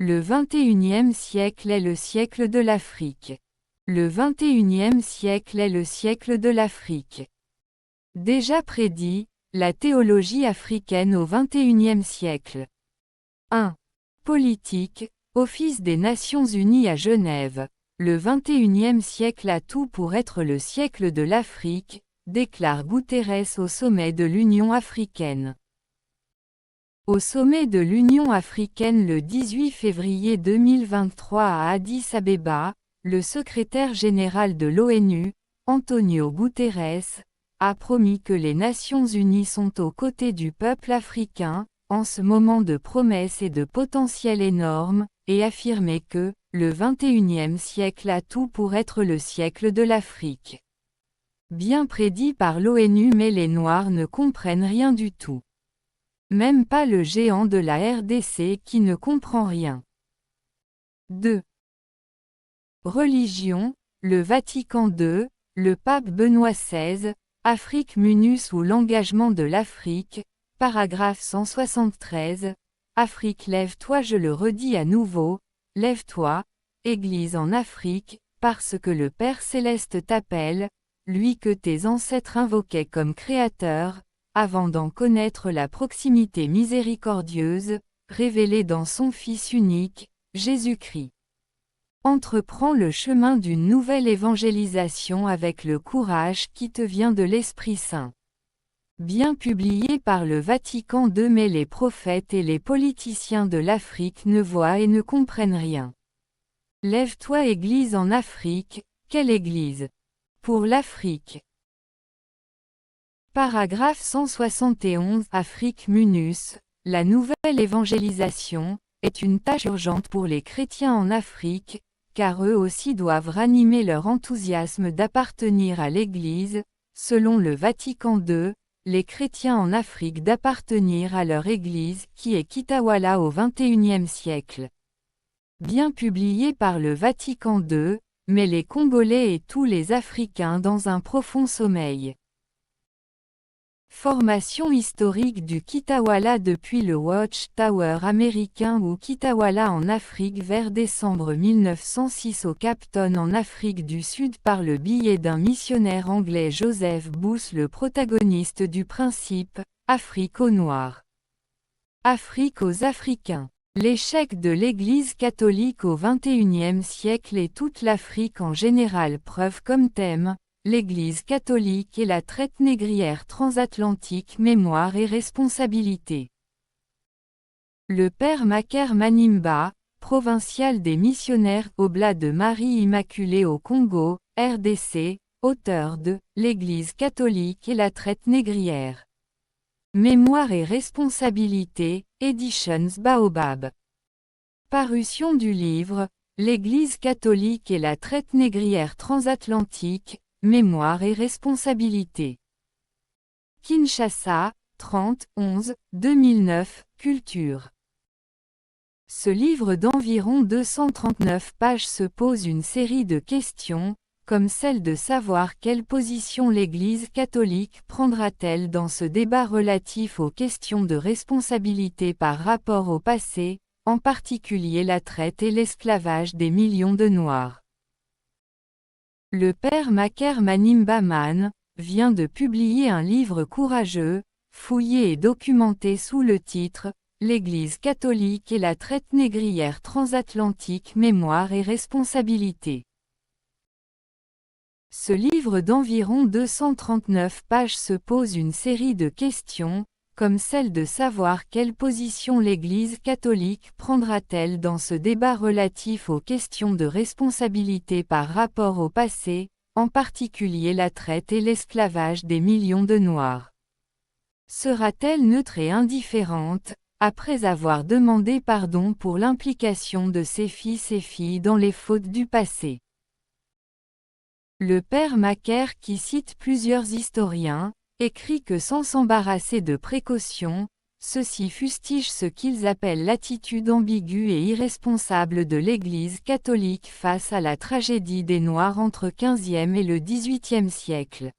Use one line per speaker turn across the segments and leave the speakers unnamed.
Le XXIe siècle est le siècle de l'Afrique. Le XXIe siècle est le siècle de l'Afrique. Déjà prédit, la théologie africaine au XXIe siècle. 1. Politique, Office des Nations Unies à Genève. Le XXIe siècle a tout pour être le siècle de l'Afrique, déclare Guterres au sommet de l'Union africaine. Au sommet de l'Union africaine le 18 février 2023 à Addis Abeba, le secrétaire général de l'ONU, Antonio Guterres, a promis que les Nations Unies sont aux côtés du peuple africain, en ce moment de promesses et de potentiel énorme, et affirmé que, le XXIe siècle a tout pour être le siècle de l'Afrique. Bien prédit par l'ONU, mais les Noirs ne comprennent rien du tout. Même pas le géant de la RDC qui ne comprend rien. 2. Religion, le Vatican II, le pape Benoît XVI, Afrique Munus ou l'engagement de l'Afrique, paragraphe 173, Afrique lève-toi, je le redis à nouveau, lève-toi, Église en Afrique, parce que le Père Céleste t'appelle, lui que tes ancêtres invoquaient comme Créateur, avant d'en connaître la proximité miséricordieuse, révélée dans son Fils unique, Jésus-Christ. Entreprends le chemin d'une nouvelle évangélisation avec le courage qui te vient de l'Esprit Saint. Bien publié par le Vatican II, mais les prophètes et les politiciens de l'Afrique ne voient et ne comprennent rien. Lève-toi, Église en Afrique, quelle Église? Pour l'Afrique. Paragraphe 171. Afrique Munus, la nouvelle évangélisation, est une tâche urgente pour les chrétiens en Afrique, car eux aussi doivent ranimer leur enthousiasme d'appartenir à l'Église, selon le Vatican II, les chrétiens en Afrique d'appartenir à leur Église qui est Kitawala au XXIe siècle. Bien publié par le Vatican II, mais les Congolais et tous les Africains dans un profond sommeil. Formation historique du Kitawala depuis le Watchtower américain ou Kitawala en Afrique vers décembre 1906 au Cap Town en Afrique du Sud par le biais d'un missionnaire anglais Joseph Booth, le protagoniste du principe « Afrique aux Noirs ». Afrique aux Africains. L'échec de l'Église catholique au XXIe siècle et toute l'Afrique en général preuve comme thème l'Église catholique et la traite négrière transatlantique, mémoire et responsabilité. Le père Macaire Manimba, provincial des missionnaires Oblats de Marie Immaculée au Congo, RDC, auteur de l'Église catholique et la traite négrière. Mémoire et responsabilité, Editions Baobab. Parution du livre l'Église catholique et la traite négrière transatlantique, Mémoire et responsabilité. Kinshasa, 30-11-2009, Culture. Ce livre d'environ 239 pages se pose une série de questions, comme celle de savoir quelle position l'Église catholique prendra-t-elle dans ce débat relatif aux questions de responsabilité par rapport au passé, en particulier la traite et l'esclavage des millions de Noirs. Le père Macaire Manimba Man vient de publier un livre courageux, fouillé et documenté sous le titre « L'Église catholique et la traite négrière transatlantique, mémoire et responsabilité ». Ce livre d'environ 239 pages se pose une série de questions, comme celle de savoir quelle position l'Église catholique prendra-t-elle dans ce débat relatif aux questions de responsabilité par rapport au passé, en particulier la traite et l'esclavage des millions de Noirs. Sera-t-elle neutre et indifférente, après avoir demandé pardon pour l'implication de ses fils et filles dans les fautes du passé? Le père Macaire, qui cite plusieurs historiens, écrit que sans s'embarrasser de précautions, ceux-ci fustigent ce qu'ils appellent l'attitude ambiguë et irresponsable de l'Église catholique face à la tragédie des Noirs entre XVe et le XVIIIe siècle.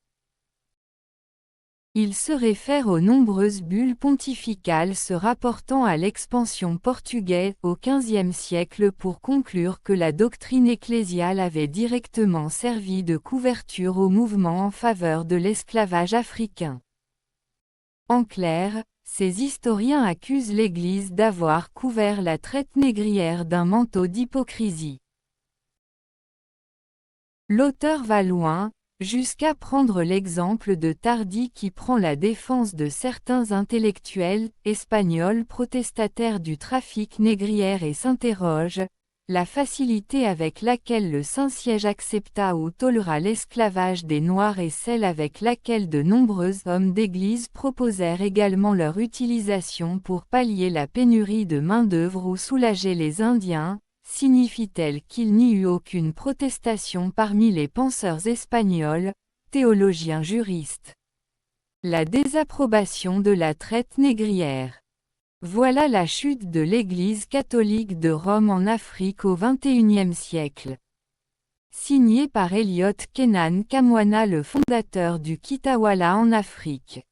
Il se réfère aux nombreuses bulles pontificales se rapportant à l'expansion portugaise au XVe siècle pour conclure que la doctrine ecclésiale avait directement servi de couverture au mouvement en faveur de l'esclavage africain. En clair, ces historiens accusent l'Église d'avoir couvert la traite négrière d'un manteau d'hypocrisie. L'auteur va loin, jusqu'à prendre l'exemple de Tardi qui prend la défense de certains intellectuels espagnols protestataires du trafic négrière et s'interroge, la facilité avec laquelle le Saint-Siège accepta ou toléra l'esclavage des Noirs et celle avec laquelle de nombreux hommes d'Église proposèrent également leur utilisation pour pallier la pénurie de main-d'œuvre ou soulager les Indiens, signifie-t-elle qu'il n'y eut aucune protestation parmi les penseurs espagnols, théologiens juristes? La désapprobation de la traite négrière. Voilà la chute de l'Église catholique de Rome en Afrique au XXIe siècle. Signé par Eliot Kenan Kamwana, le fondateur du Kitawala en Afrique.